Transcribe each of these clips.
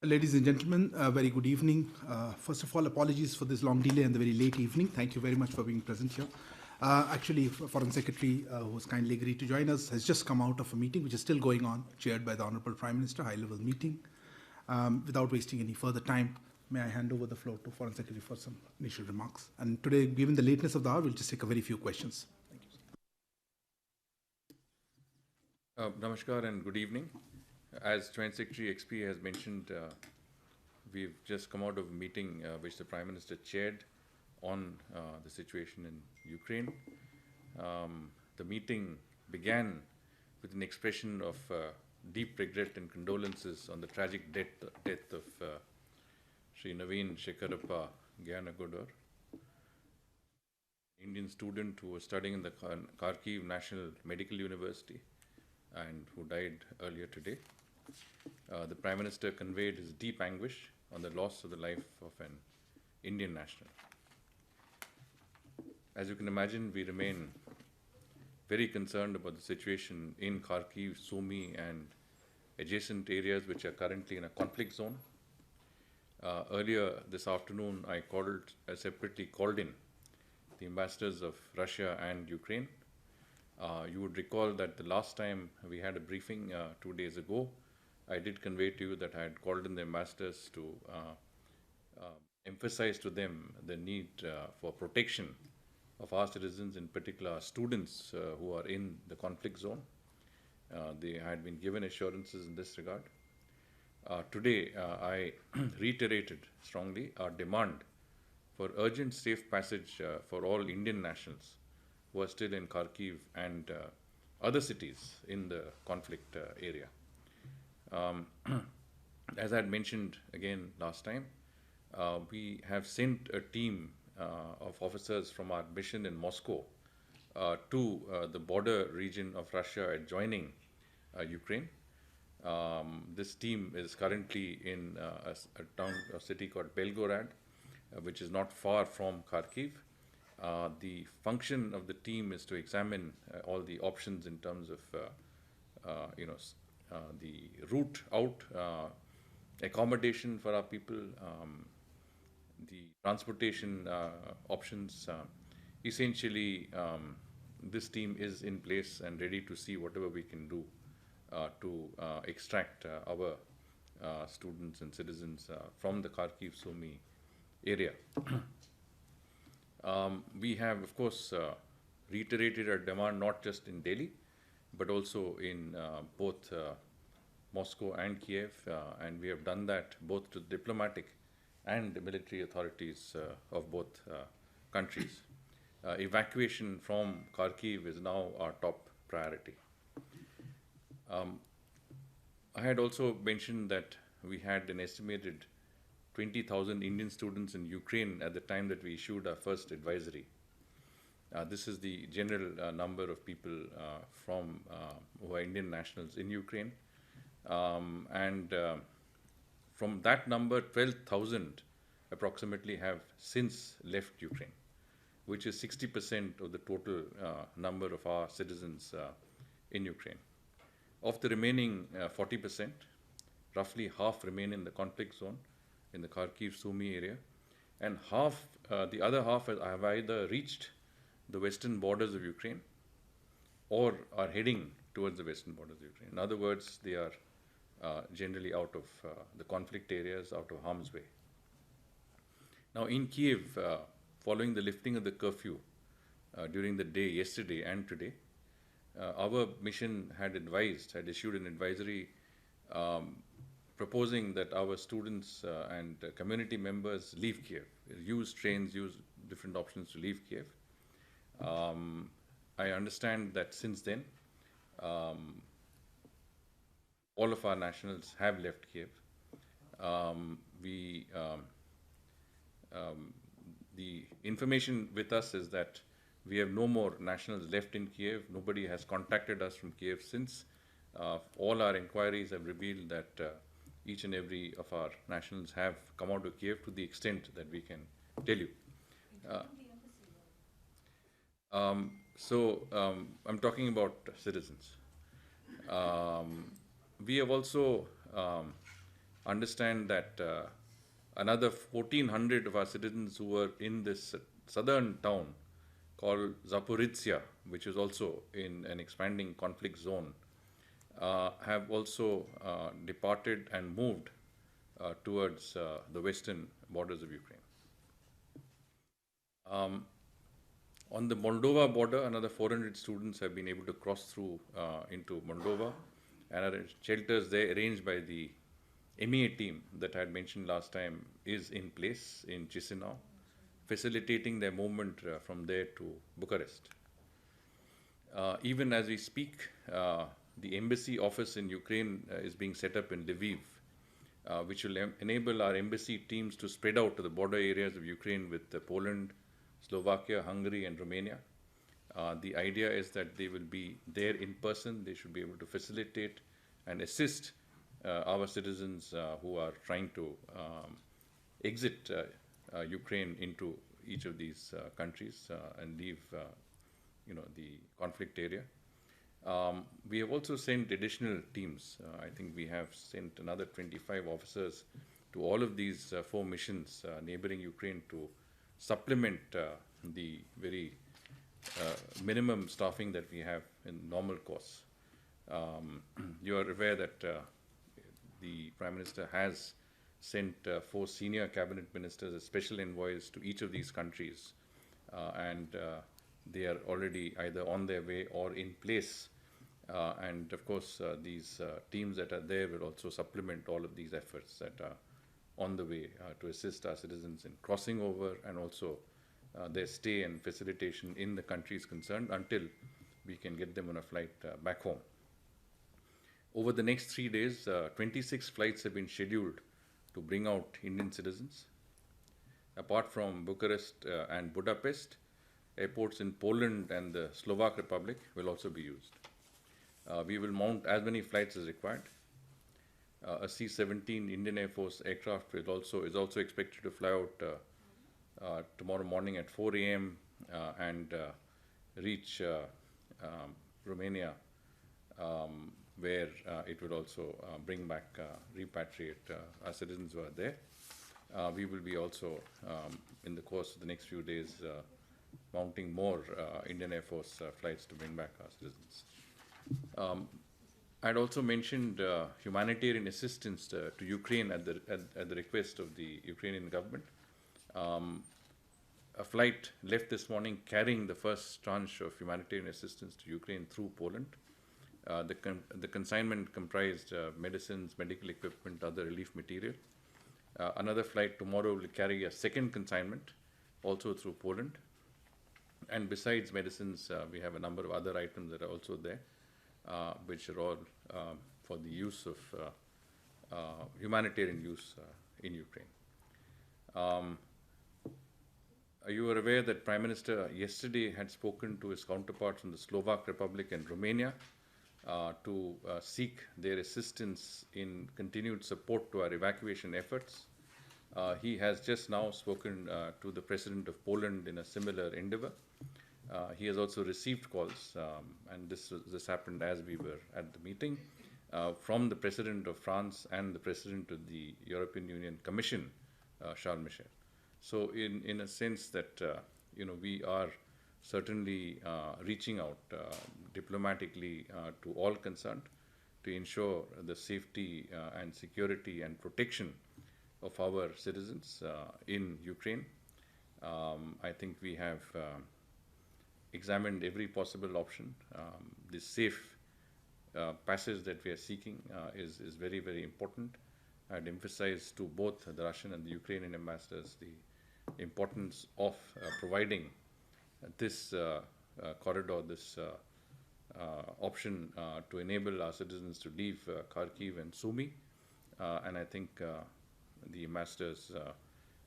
Ladies and gentlemen, very good evening. First of all, apologies for this long delay and the very late evening. Thank you very much for being present here. Actually, Foreign Secretary, who has kindly agreed to join us, has just come out of a meeting which is still going on, chaired by the Honorable Prime Minister, high-level meeting. Without wasting any further time, may I hand over the floor to Foreign Secretary for some initial remarks. And today, given the lateness of the hour, we'll just take a very few questions. Thank you. Namaskar and good evening. As Joint Secretary XP has mentioned, we've just come out of a meeting which the Prime Minister chaired on the situation in Ukraine. The meeting began with an expression of deep regret and condolences on the tragic death of Sri Naveen Shekharappa Gyanagodar, Indian student who was studying in the Kharkiv National Medical University and who died earlier today. The Prime Minister conveyed his deep anguish on the loss of the life of an Indian national. As you can imagine, we remain very concerned about the situation in Kharkiv, Sumy, and adjacent areas which are currently in a conflict zone. Earlier this afternoon, I separately called in the ambassadors of Russia and Ukraine. You would recall that the last time we had a briefing 2 days ago, I did convey to you that I had called in the ambassadors to emphasize to them the need for protection of our citizens, in particular students who are in the conflict zone. They had been given assurances in this regard. Today, I reiterated strongly our demand for urgent safe passage for all Indian nationals who are still in Kharkiv and other cities in the conflict area. As I had mentioned again last time, we have sent a team of officers from our mission in Moscow to the border region of Russia adjoining Ukraine. This team is currently in a city called Belgorod, which is not far from Kharkiv. The function of the team is to examine all the options in terms of the route out, accommodation for our people, the transportation options. Essentially, this team is in place and ready to see whatever we can do to extract our students and citizens from the Kharkiv Sumy area. We have, of course, reiterated our demand not just in Delhi, but also in both Moscow and Kiev, and we have done that both to diplomatic and the military authorities of both countries. Evacuation from Kharkiv is now our top priority. I had also mentioned that we had an estimated 20,000 Indian students in Ukraine at the time that we issued our first advisory. This is the general number of people who are Indian nationals in Ukraine. From that number, 12,000 approximately have since left Ukraine, which is 60% of the total number of our citizens in Ukraine. Of the remaining 40%, roughly half remain in the conflict zone in the Kharkiv Sumy area, and the other half have either reached the western borders of Ukraine or are heading towards the western borders of Ukraine. In other words, they are generally out of the conflict areas, out of harm's way. Now in Kiev, following the lifting of the curfew during the day yesterday and today, our mission had issued an advisory proposing that our students and community members leave Kiev, use trains, use different options to leave Kiev. I understand that since then, all of our nationals have left Kiev. The information with us is that we have no more nationals left in Kiev. Nobody has contacted us from Kiev since. All our inquiries have revealed that each and every of our nationals have come out of Kiev to the extent that we can tell you. I'm talking about citizens. We have also understand that another 1,400 of our citizens who were in this southern town called Zaporizhia, which is also in an expanding conflict zone, have also departed and moved towards the western borders of Ukraine. On the Moldova border, another 400 students have been able to cross through into Moldova and are in shelters there arranged by the MEA team that I had mentioned last time is in place in Chisinau, facilitating their movement from there to Bucharest. Even as we speak, the embassy office in Ukraine is being set up in Lviv, which will enable our embassy teams to spread out to the border areas of Ukraine with Poland, Slovakia, Hungary, and Romania. The idea is that they will be there in person. They should be able to facilitate and assist our citizens who are trying to exit Ukraine into each of these countries and leave the conflict area. We have also sent additional teams. I think we have sent another 25 officers to all of these 4 missions neighboring Ukraine to supplement the very minimum staffing that we have in normal course. You are aware that the Prime Minister has sent 4 senior cabinet ministers as special envoys to each of these countries, and they are already either on their way or in place. And of course, these teams that are there will also supplement all of these efforts that are on the way to assist our citizens in crossing over and also their stay and facilitation in the countries concerned until we can get them on a flight back home. Over the next 3 days, 26 flights have been scheduled to bring out Indian citizens. Apart from Bucharest and Budapest, airports in Poland and the Slovak Republic will also be used. We will mount as many flights as required. A C-17 Indian Air Force aircraft is also expected to fly out tomorrow morning at 4 a.m. And reach Romania, where it will also bring back, repatriate our citizens who are there. We will be also, in the course of the next few days, mounting more Indian Air Force flights to bring back our citizens. I'd also mentioned humanitarian assistance to Ukraine at the request of the Ukrainian government. A flight left this morning carrying the first tranche of humanitarian assistance to Ukraine through Poland. The consignment comprised medicines, medical equipment, other relief material. Another flight tomorrow will carry a second consignment, also through Poland. And besides medicines, we have a number of other items that are also there, which are all for the use of humanitarian use in Ukraine. You are aware that Prime Minister yesterday had spoken to his counterparts in the Slovak Republic and Romania to seek their assistance in continued support to our evacuation efforts. He has just now spoken to the President of Poland in a similar endeavor. He has also received calls, and this happened as we were at the meeting, from the President of France and the President of the European Union Commission, Charles Michel. So in a sense that, we are certainly reaching out diplomatically to all concerned to ensure the safety and security and protection of our citizens in Ukraine. I think we have examined every possible option. The safe passage that we are seeking is very, very important. I'd emphasize to both the Russian and the Ukrainian ambassadors the importance of providing this corridor, this option to enable our citizens to leave Kharkiv and Sumy. And I think the ambassadors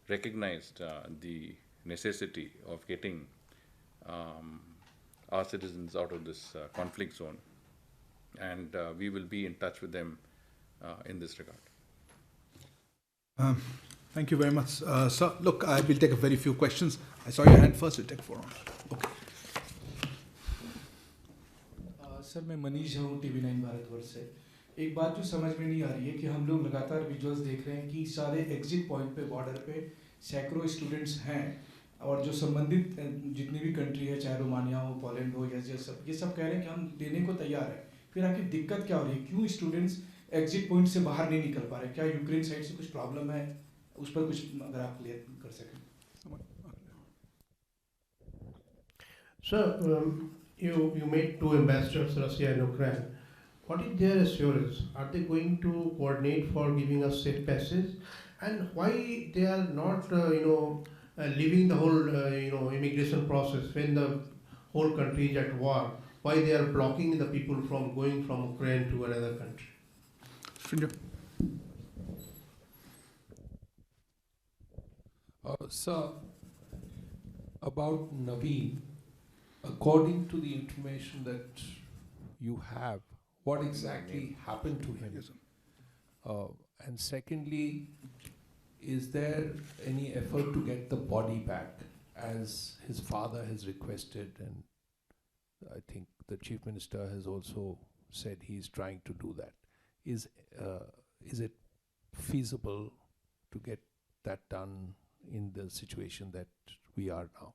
recognized the necessity of getting our citizens out of this conflict zone. And we will be in touch with them in this regard. Thank you very much. Sir, look, I will take a very few questions. I saw your hand first, we'll take 4 on. Okay. Sir मैं मनीष हूँ TV9 Bharatvarsh से. एक बात जो समझ में नहीं आ रही है कि हम लोग लगातार विजुअल्स देख रहे हैं कि सारे एग्जिट पॉइंट पे बॉर्डर पे सैकड़ों स्टूडेंट्स हैं, और जो संबंधित जितनी भी कंट्री है, चाहे रोमानिया हो, पोलैंड हो, या ये सब कह रहे हैं कि हम देने को तैयार हैं। फिर आखिर दिक्कत क्या हो रही है, क्यों स्टूडेंट्स एग्जिट पॉइंट से बाहर नहीं निकल पा रहे? क्या यूक्रेन साइड से कुछ प्रॉब्लम है? उस पर कुछ अगर आप क्लियर कर सकें। Sir, you made two ambassadors, Russia and Ukraine. What is their assurance? Are they going to coordinate for giving us safe passage? And why they are not, leaving the whole, immigration process when the whole country is at war? Why they are blocking the people from going from Ukraine to another country? Srinjo. Sir, about Naveen, according to the information that you have, what exactly happened to him? Yes, sir. And secondly, is there any effort to get the body back as his father has requested, and I think the Chief Minister has also said he's trying to do that. Is it feasible to get that done in the situation that we are now?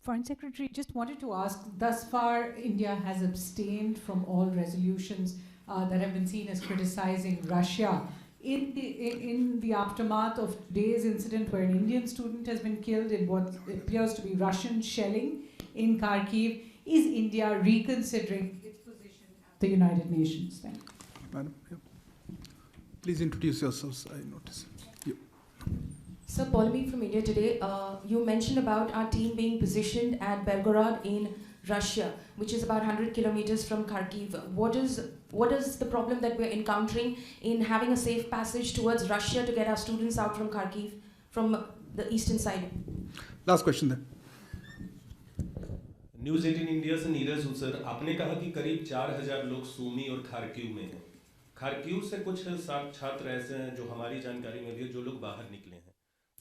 Foreign Secretary, just wanted to ask, thus far India has abstained from all resolutions that have been seen as criticizing Russia. In the aftermath of today's incident where an Indian student has been killed in what appears to be Russian shelling in Kharkiv, is India reconsidering its position at the United Nations? Thank you. Madam, yeah. Please introduce yourselves, I notice. Yeah. Sir, Polemy from India Today. You mentioned about our team being positioned at Belgorod in Russia, which is about 100 kilometers from Kharkiv. What is the problem that we're encountering in having a safe passage towards Russia to get our students out from Kharkiv, from the eastern side? Last question then. News 18 India से नीरज हूँ sir. आपने कहा कि करीब 4000 लोग सूमी और खारकीव में हैं। खारकीव से कुछ 60 छात्र ऐसे हैं जो हमारी जानकारी में भी है, जो लोग बाहर निकले हैं।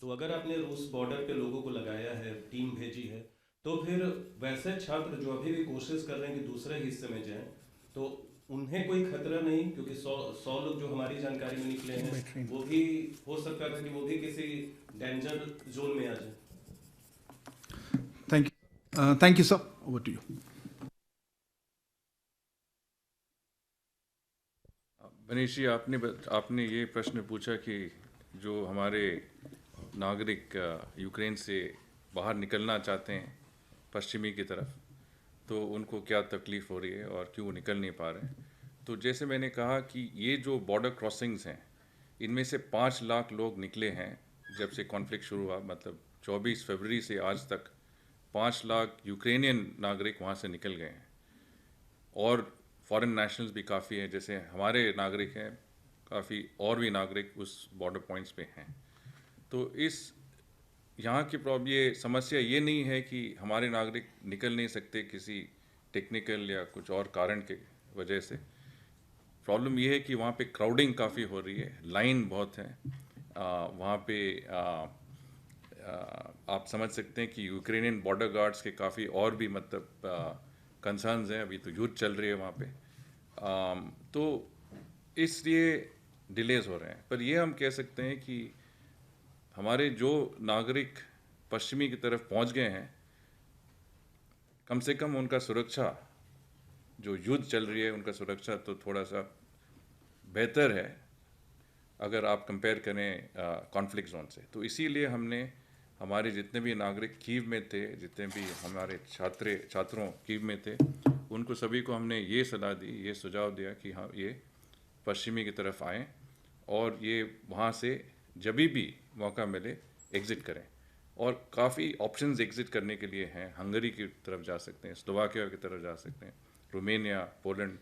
तो अगर आपने रूस बॉर्डर पे लोगों को लगाया है, टीम भेजी है, तो फिर वैसे छात्र जो अभी भी कोशिश कर रहे हैं कि दूसरे हिस्से में जाएं, तो उन्हें कोई खतरा नहीं, क्योंकि 100 लोग जो हमारी जानकारी में निकले हैं, वो भी हो सकता था कि वो भी किसी डेंजर जोन में आ जाए। Thank you, sir. Over to you. Manish ji, आपने ये प्रश्न पूछा कि जो हमारे नागरिक यूक्रेन से बाहर निकलना चाहते हैं पश्चिमी की तरफ, तो उनको क्या तकलीफ़ हो रही है और क्यों निकल नहीं पा रहे हैं। तो जैसे मैंने कहा कि ये जो बॉर्डर क्रॉसिंग्स हैं, इनमें से 5 लाख लोग निकले हैं जब से कॉन्फ्लिक्ट शुरू हुआ, मतलब 24 फरवरी से आज तक 5 लाख यूक्रेनियन नागरिक वहाँ से निकल गए हैं। और फॉरेन नेशनल्स भी काफ़ी हैं, जैसे हमारे नागरिक हैं काफ़ी, और भी नागरिक उस बॉर्डर पॉइंट्स पे हैं। तो यहाँ की प्रॉब्लम, ये समस्या ये नहीं है कि हमारे नागरिक निकल नहीं सकते किसी टेक्निकल या कुछ और कारण के वजह से। प्रॉब्लम ये है कि वहाँ पे क्राउडिंग काफ़ी हो रही है, लाइन बहुत है वहाँ पे। आप समझ सकते हैं कि यूक्रेनियन बॉर्डर गार्ड्स के काफ़ी और भी मतलब कंसर्न्स हैं। अभी तो युद्ध चल रही है वहाँ पे, तो इसलिए डिलेज हो रहे हैं। पर ये हम कह सकते हैं कि हमारे जो नागरिक पश्चिमी की तरफ पहुँच गए हैं, कम से कम उनका सुरक्षा, जो युद्ध चल रही है उनका सुरक्षा तो थोड़ा सा बेहतर है अगर आप कंपेयर करें कॉन्फ्लिक्ट जोन से। तो इसीलिए हमने हमारे जितने भी नागरिक कीव में थे, जितने भी हमारे छात्रों कीव में थे, उनको सभी को हमने ये सलाह दी, ये सुझाव दिया कि हाँ, ये पश्चिमी की तरफ आएँ और ये वहाँ से जब भी मौका मिले एग्ज़िट करें। और काफ़ी ऑप्शंस एग्ज़िट करने के लिए हैं। हंगरी की तरफ जा सकते हैं, स्लोवाकिया की तरफ जा सकते हैं, रोमेनिया, पोलैंड,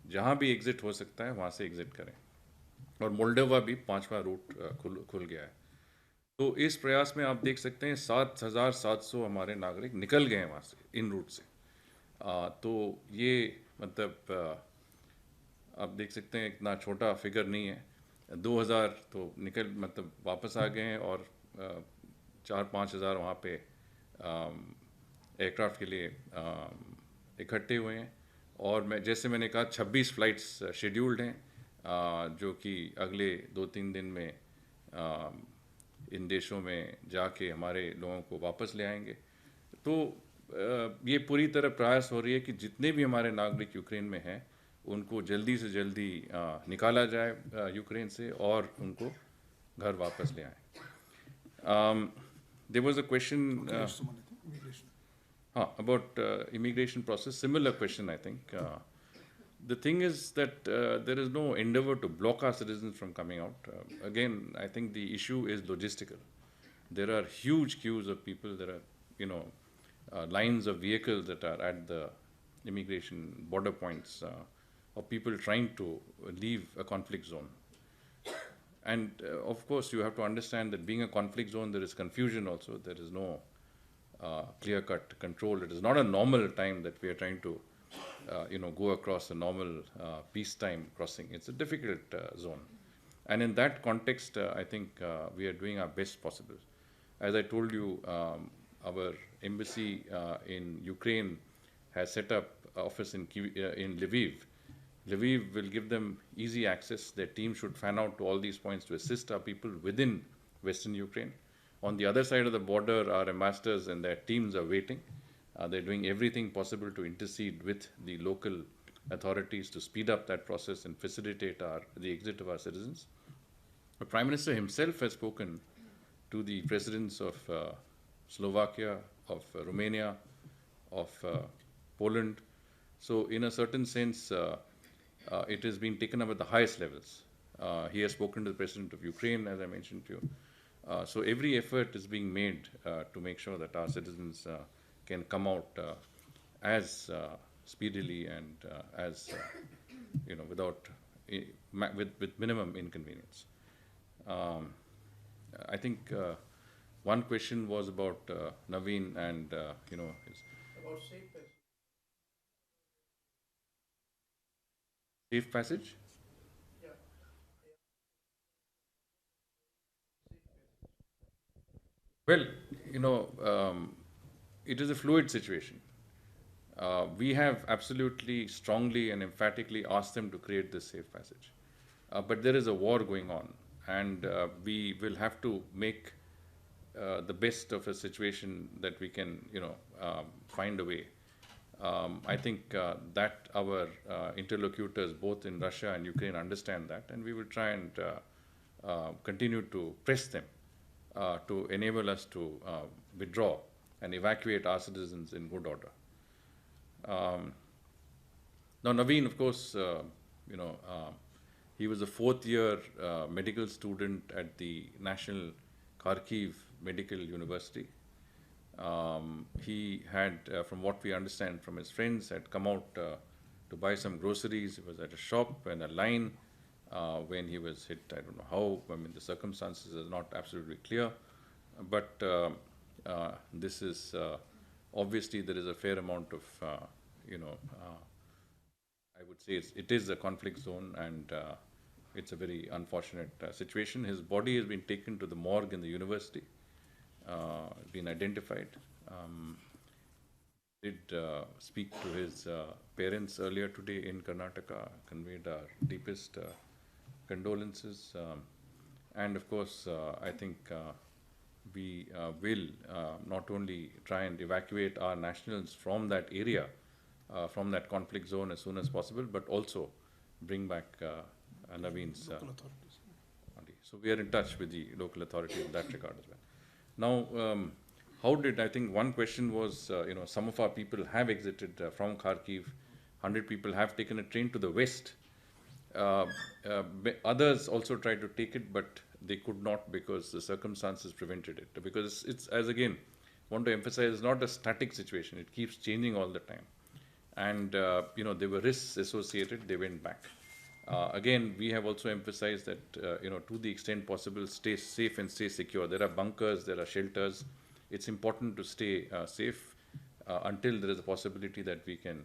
जहाँ भी एग्ज़िट हो सकता है वहाँ से एग्ज़िट करें। और मोल्डोवा भी 5वां रूट खुल गया है। तो इस प्रयास में आप देख सकते हैं 7700 हमारे नागरिक निकल गए हैं वहाँ से, इन रूट से। तो ये मतलब आप देख सकते हैं इतना छोटा फिगर नहीं है। 2000 तो निकल मतलब वापस आ गए हैं, और 4-5 हज़ार वहाँ पे एयरक्राफ्ट के लिए इकट्ठे हुए हैं। और जैसे मैंने कहा 26 फ्लाइट्स शेड्यूल्ड हैं जो कि अगले 2-3 दिन में इन देशों में जाके हमारे लोगों को वापस ले आएंगे। तो ये पूरी तरह प्रयास हो रही है कि जितने भी हमारे नागरिक यूक्रेन में हैं उनको जल्दी से जल्दी निकाला जाए यूक्रेन से और उनको घर वापस ले आए। There was a question about immigration process, similar question I think. The thing is that there is no endeavor to block our citizens from coming out. Again, I think the issue is logistical. There are huge queues of people. There are, lines of vehicles that are at the immigration border points of people trying to leave a conflict zone. And of course, you have to understand that being a conflict zone, there is confusion also. There is no clear-cut control. It is not a normal time that we are trying to, go across a normal peacetime crossing. It's a difficult zone. And in that context, I think we are doing our best possible. As I told you, our embassy in Ukraine has set up office in Lviv. Lviv will give them easy access. Their team should fan out to all these points to assist our people within Western Ukraine. On the other side of the border, our ambassadors and their teams are waiting. They're doing everything possible to intercede with the local authorities to speed up that process and facilitate the exit of our citizens. The Prime Minister himself has spoken to the presidents of Slovakia, of Romania, of Poland. So in a certain sense, it has been taken up at the highest levels. He has spoken to the President of Ukraine, as I mentioned to you. So every effort is being made to make sure that our citizens can come out as speedily and as without with minimum inconvenience. I think one question was about Naveen and his About safe passage. safe passage. Well, it is a fluid situation. We have absolutely strongly and emphatically asked them to create this safe passage. But there is a war going on, and we will have to make the best of a situation that we can, find a way. I think that our interlocutors, both in Russia and Ukraine, understand that, and we will try and continue to press them to enable us to withdraw and evacuate our citizens in good order. Now, Naveen, of course, he was a fourth-year medical student at the National Kharkiv Medical University. He had, from what we understand from his friends, had come out to buy some groceries. He was at a shop in a line when he was hit. I don't know how. I mean, the circumstances are not absolutely clear. But this is obviously there is a fair amount of, I would say it is a conflict zone, and it's a very unfortunate situation. His body has been taken to the morgue in the university, been identified. Did speak to his parents earlier today in Karnataka, conveyed our deepest condolences. And of course, I think we will not only try and evacuate our nationals from that area, from that conflict zone as soon as possible, but also bring back Naveen's Local authorities. body. So we are in touch with the local authorities in that regard as well. Now, I think one question was, some of our people have exited from Kharkiv. 100 people have taken a train to the west. Others also tried to take it, but they could not because the circumstances prevented it. Because it's as again, want to emphasize, it's not a static situation. It keeps changing all the time. And, there were risks associated, they went back. Again, we have also emphasized that, to the extent possible, stay safe and stay secure. There are bunkers, there are shelters. It's important to stay safe until there is a possibility that we can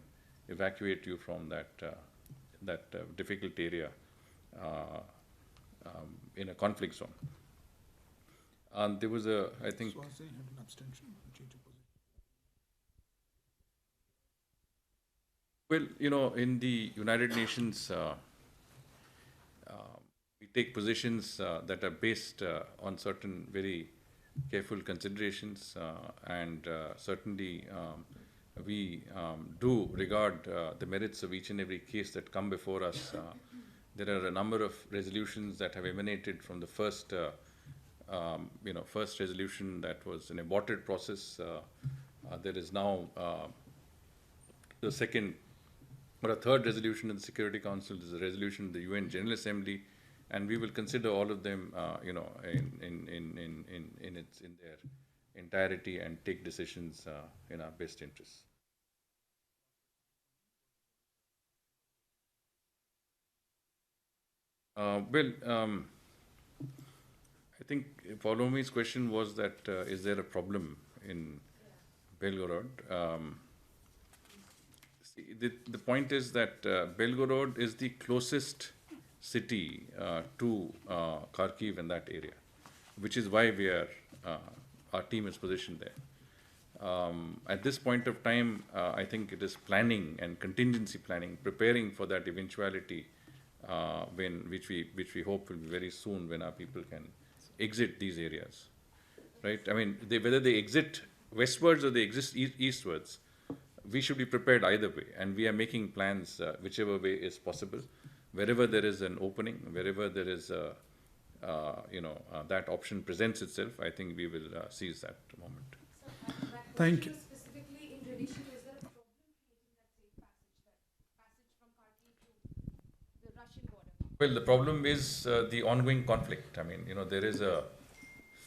evacuate you from that difficult area in a conflict zone. And there was I think. So I say abstention, change of position. Well, in the United Nations, we take positions that are based on certain very careful considerations, and certainly we do regard the merits of each and every case that come before us. There are a number of resolutions that have emanated from the first, first resolution that was an aborted process. There is now the second or a third resolution in the Security Council. Is a resolution in the UN General Assembly, and we will consider all of them, in their entirety and take decisions in our best interests. I think Paulomi's question was that is there a problem in Belgorod? See, the point is that Belgorod is the closest city to Kharkiv in that area, which is why our team is positioned there. At this point of time, I think it is planning and contingency planning, preparing for that eventuality, which we hope will be very soon, when our people can exit these areas, right? I mean, whether they exit westwards or they exit eastwards, we should be prepared either way, and we are making plans whichever way is possible. Wherever there is an opening, wherever there is that option presents itself, I think we will seize that moment. Thank you. Specifically in relation, is there a problem creating that passage from Kharkiv to the Russian border? Well, the problem is the ongoing conflict. I mean, there is a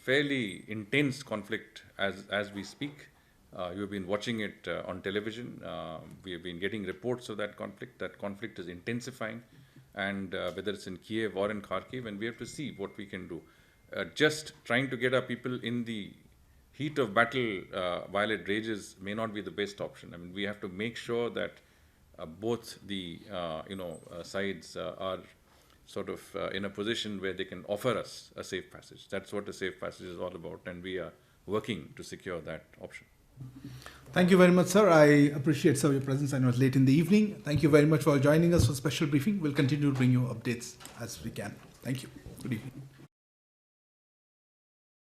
fairly intense conflict as we speak. You've been watching it on television. We have been getting reports of that conflict. That conflict is intensifying, and whether it's in Kiev or in Kharkiv, and we have to see what we can do. Just trying to get our people in the heat of battle while it rages may not be the best option. I mean, we have to make sure that both the sides are sort of in a position where they can offer us a safe passage. That's what a safe passage is all about, and we are working to secure that option. Thank you very much, sir. I appreciate, sir, your presence. I know it's late in the evening. Thank you very much for joining us for special briefing. We'll continue to bring you updates as we can. Thank you. Good evening.